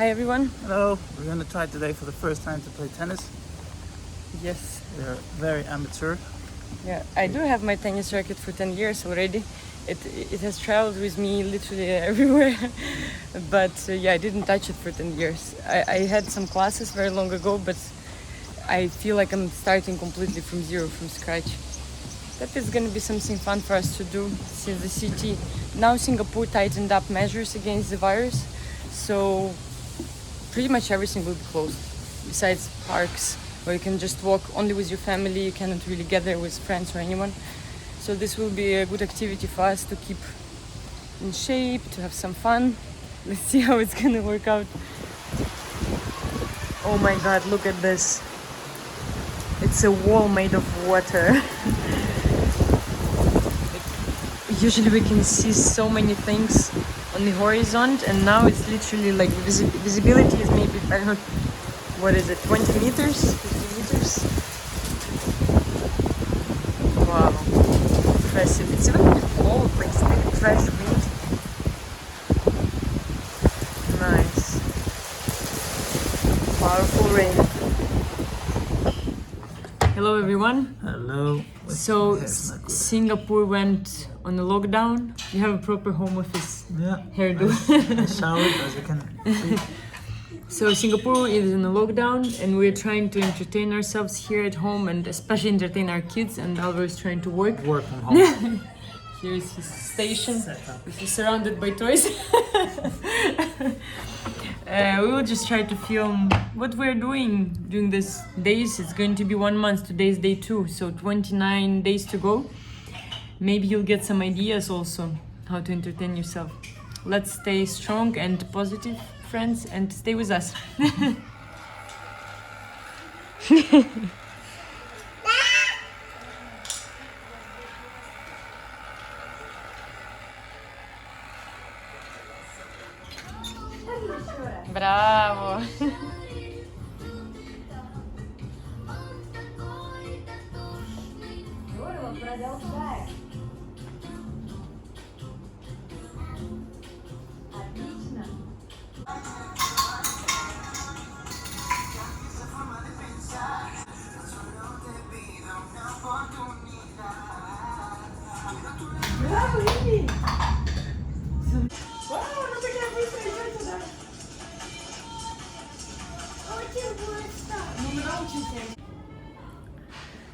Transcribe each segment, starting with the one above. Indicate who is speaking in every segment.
Speaker 1: Hi everyone.
Speaker 2: Hello, we're going to try today for the first time to play tennis.
Speaker 1: Yes.
Speaker 2: We're very amateur.
Speaker 1: Yeah, I do have my tennis racket for 10 years already. It has traveled with me literally everywhere. But I didn't touch it for 10 years. I had some classes very long ago, but I feel like I'm starting completely from zero, from scratch. That is going to be something fun for us to do since the city. Now Singapore tightened up measures against the virus. So pretty much everything will be closed, besides parks where you can just walk only with your family. You cannot really gather with friends or anyone. So this will be a good activity for us to keep in shape, to have some fun. Let's see how it's gonna work out. Oh my god, look at this. It's a wall made of water. Usually we can see so many things on the horizon, and now it's literally like visibility is maybe, I don't know, what is it, 20 meters, 50 meters? Wow, impressive. It's even a bit cold, like it's really fresh wind. Nice. Powerful rain. Hello everyone.
Speaker 2: Hello.
Speaker 1: So Singapore went on a lockdown. You have a proper home office hairdo.
Speaker 2: I showered, as you can see.
Speaker 1: So Singapore is in a lockdown, and we're trying to entertain ourselves here at home, and especially entertain our kids. And Alvaro is trying to work.
Speaker 2: Work from home.
Speaker 1: Here is his station. He's surrounded by toys. We will just try to film what we're doing during these days. It's going to be 1 month. Today is day 2, so 29 days to go. Maybe you'll get some ideas also how to entertain yourself. Let's stay strong and positive, friends, and stay with us. Bravo!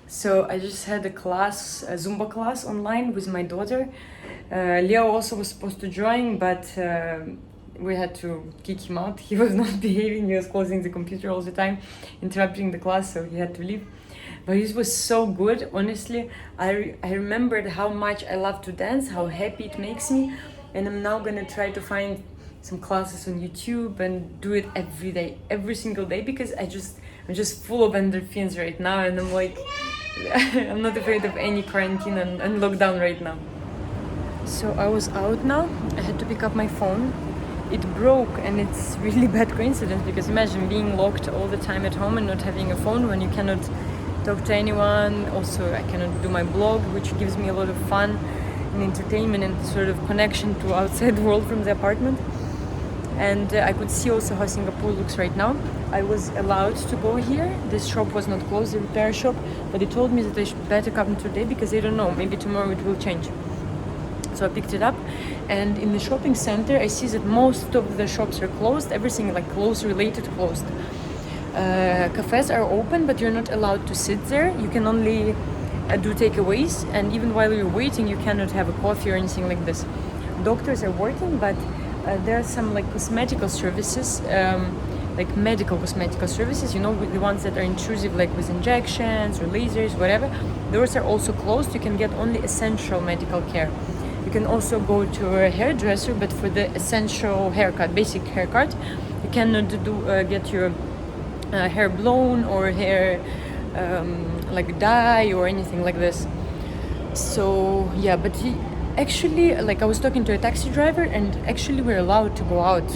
Speaker 1: So I just had a Zumba class online with my daughter. Leo also was supposed to join, but we had to kick him out. He was not behaving, he was closing the computer all the time, interrupting the class, so he had to leave. But it was so good, honestly. I remembered how much I love to dance, how happy it makes me, and I'm now gonna try to find some classes on YouTube and do it every day, every single day, because I'm just full of endorphins right now, and I'm like, I'm not afraid of any quarantine and lockdown right now. So I was out now. I had to pick up my phone. It broke, and it's really bad coincidence, because imagine being locked all the time at home and not having a phone when you cannot talk to anyone. Also, I cannot do my blog, which gives me a lot of fun and entertainment and sort of connection to outside world from the apartment. And I could see also how Singapore looks right now. I was allowed to go here. This shop was not closed, the repair shop, but they told me that I should better come today, because I don't know, maybe tomorrow it will change. So I picked it up, and in the shopping center I see that most of the shops are closed. Everything like clothes related closed. Cafes are open, but you're not allowed to sit there. You can only do takeaways, and even while you're waiting you cannot have a coffee or anything like this. Doctors are working, but there are some like cosmetical services, like medical cosmetical services, you know, the ones that are intrusive, like with injections or lasers, whatever. Those are also closed. You can get only essential medical care. You can also go to a hairdresser, but for the essential haircut, basic haircut, you cannot get your hair blown or hair like dye or anything like this. So yeah, but actually, like, I was talking to a taxi driver, and actually we're allowed to go out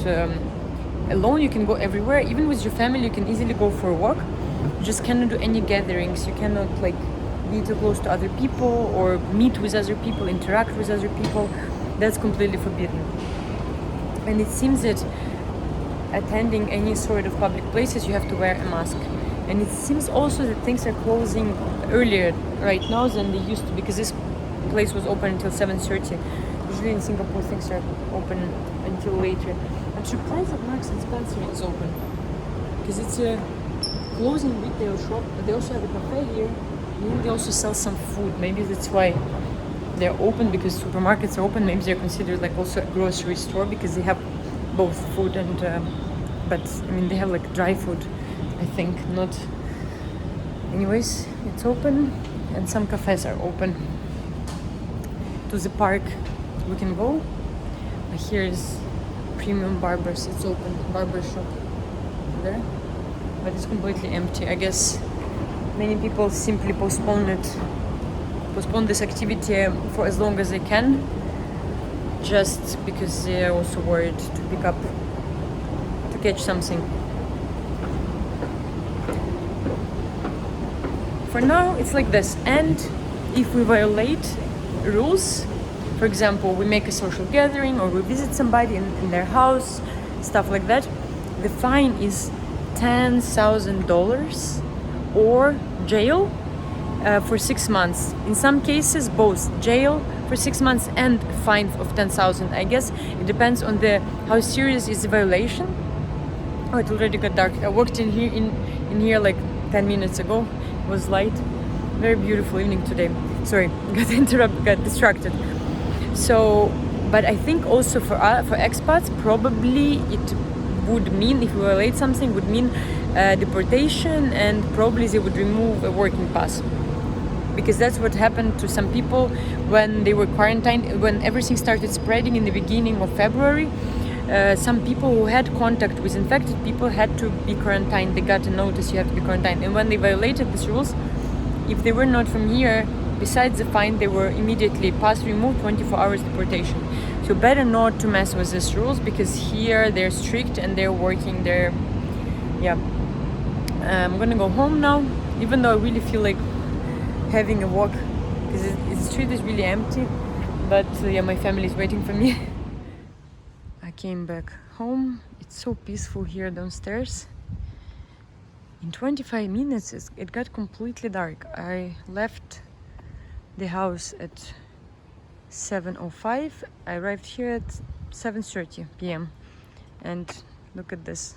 Speaker 1: alone. You can go everywhere, even with your family. You can easily go for a walk. You just cannot do any gatherings. You cannot like be too close to other people or meet with other people, interact with other people. That's completely forbidden. And it seems that attending any sort of public places, you have to wear a mask. And it seems also that things are closing earlier right now than they used to, because this place was open until 7:30. Usually in Singapore things are open until later. I'm surprised that Marks and Spencer is open, because it's a clothing retail shop, but they also have a cafe here. And they also sell some food. Maybe that's why they're open, because supermarkets are open. Maybe they're considered like also a grocery store, because they have both food and but I mean they have like dry food, I think, not. Anyways, it's open, and some cafes are open. To the park we can go. Here is Premium Barbers. It's open, barber shop there, but it's completely empty. I guess many people simply postpone this activity for as long as they can, just because they're also worried to catch something. For now it's like this, and if we violate rules, for example we make a social gathering or we visit somebody in their house, stuff like that, the fine is $10,000 or jail for 6 months. In some cases both jail for 6 months and fine of 10,000. I guess it depends on how serious is the violation. Oh, it already got dark. I walked in here like 10 minutes ago. It was light. Very beautiful evening today. Sorry, got distracted. So, but I think also for expats, probably it would mean, if we violate something, would mean deportation, and probably they would remove a working pass, because that's what happened to some people when they were quarantined, when everything started spreading in the beginning of February. Some people who had contact with infected people had to be quarantined. They got a notice, you have to be quarantined, and when they violated these rules, if they were not from here, besides the fine, they were immediately pass removed, 24 hours deportation. So better not to mess with these rules, because here they're strict and they're working there. Yeah, I'm gonna go home now, even though I really feel like having a walk, because the street is really empty. But yeah, my family is waiting for me. I came back home. It's so peaceful here downstairs. In 25 minutes it got completely dark. I left the house at 7:05. I arrived here at 7:30 p.m. and look at this.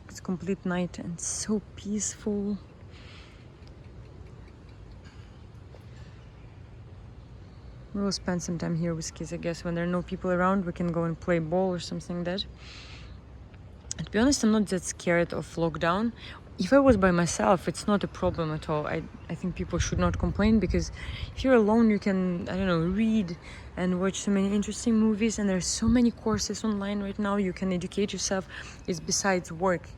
Speaker 1: It's complete night and so peaceful. We will spend some time here with kids, I guess. When there are no people around, we can go and play ball or something like that. To be honest, I'm not that scared of lockdown. If I was by myself, it's not a problem at all. I think people should not complain, because if you're alone, you can, I don't know, read and watch so many interesting movies, and there's so many courses online right now. You can educate yourself. It's besides work.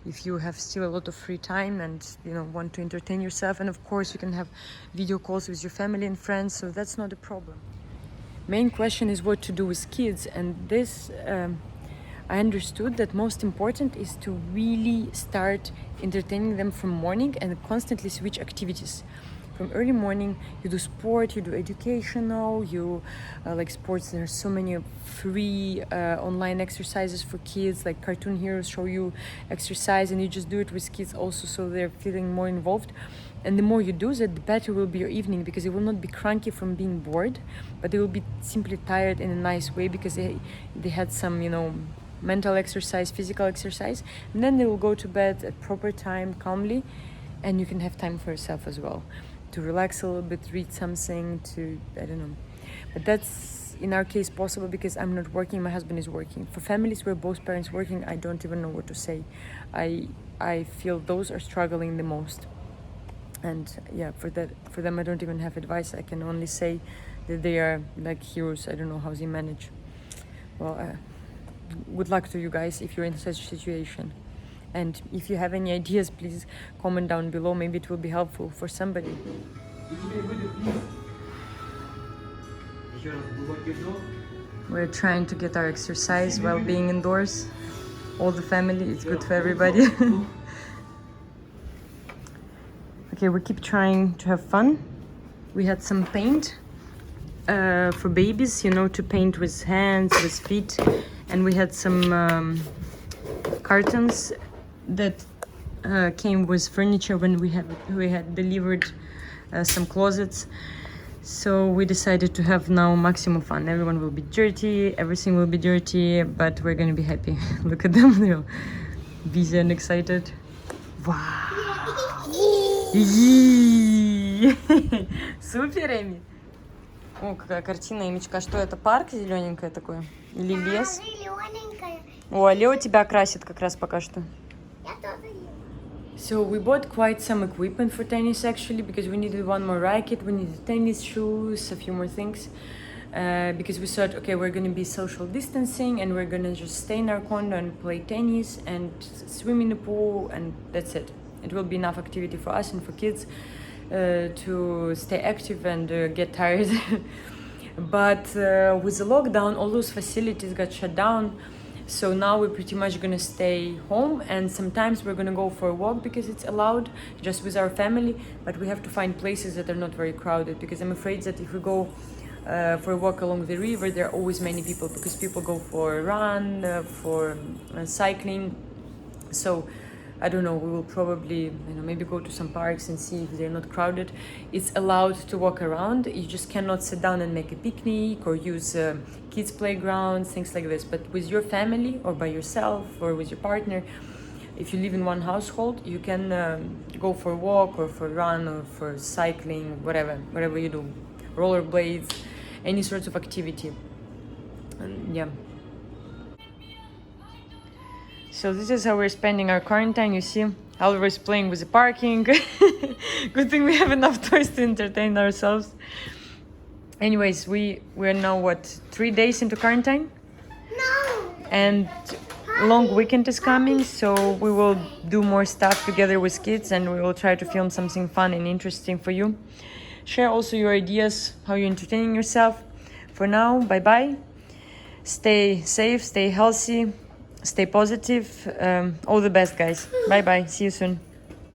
Speaker 1: If you have still a lot of free time and want to entertain yourself, and of course you can have video calls with your family and friends, so that's not a problem. Main question is what to do with kids, and this I understood that most important is to really start entertaining them from morning and constantly switch activities. From early morning, you do sport, you do educational, you like sports. There are so many free online exercises for kids, like Cartoon Heroes show you exercise, and you just do it with kids also, so they're feeling more involved. And the more you do that, the better will be your evening, because they will not be cranky from being bored, but they will be simply tired in a nice way, because they had some, mental exercise, physical exercise, and then they will go to bed at proper time, calmly, and you can have time for yourself as well, to relax a little bit, read something, I don't know. But that's in our case possible because I'm not working, my husband is working. For families where both parents working, I don't even know what to say. I feel those are struggling the most. And yeah, for them I don't even have advice. I can only say that they are like heroes. I don't know how they manage. Well, good luck to you guys if you're in such a situation. And if you have any ideas, please comment down below. Maybe it will be helpful for somebody. We're trying to get our exercise while being indoors. All the family, it's good for everybody. Okay, we keep trying to have fun. We had some paint for babies, to paint with hands, with feet. and we had some cartons that came with furniture when we had delivered some closets. So we decided to have now maximum fun. Everyone will be dirty, everything will be dirty, but we're gonna be happy. Look at them, they're busy and excited. Wow! Супер, Эми! О, какая картина, Эмичка. Что это, парк зелененькое такое? Или лес?
Speaker 3: Зелененькая.
Speaker 1: О, а Лео тебя красит как раз пока что.
Speaker 3: Я тоже ем.
Speaker 1: So we bought quite some equipment for tennis actually, because we needed one more racket, we needed tennis shoes, a few more things. Because we thought, okay, we're gonna be social distancing and we're gonna just stay in our condo and play tennis and swim in the pool, and that's it. It will be enough activity for us and for kids to stay active and get tired. But with the lockdown, all those facilities got shut down. So now we're pretty much gonna stay home, and sometimes we're gonna go for a walk because it's allowed, just with our family. But we have to find places that are not very crowded, because I'm afraid that if we go for a walk along the river, there are always many people, because people go for a run, for cycling. So I don't know, we will probably, maybe go to some parks and see if they're not crowded. It's allowed to walk around. You just cannot sit down and make a picnic or use kids' playgrounds, things like this. But with your family or by yourself or with your partner, if you live in one household, you can go for a walk or for a run or for cycling, whatever you do, rollerblades, any sort of activity. And yeah. So this is how we're spending our quarantine. You see, Oliver is playing with the parking. Good thing we have enough toys to entertain ourselves. Anyways, we're now 3 days into quarantine,
Speaker 3: No.
Speaker 1: and long weekend is coming, so we will do more stuff together with kids, and we will try to film something fun and interesting for you. Share also your ideas, how you're entertaining yourself. For now, bye bye. Stay safe, stay healthy. Stay positive. All the best, guys. Bye bye. See you soon.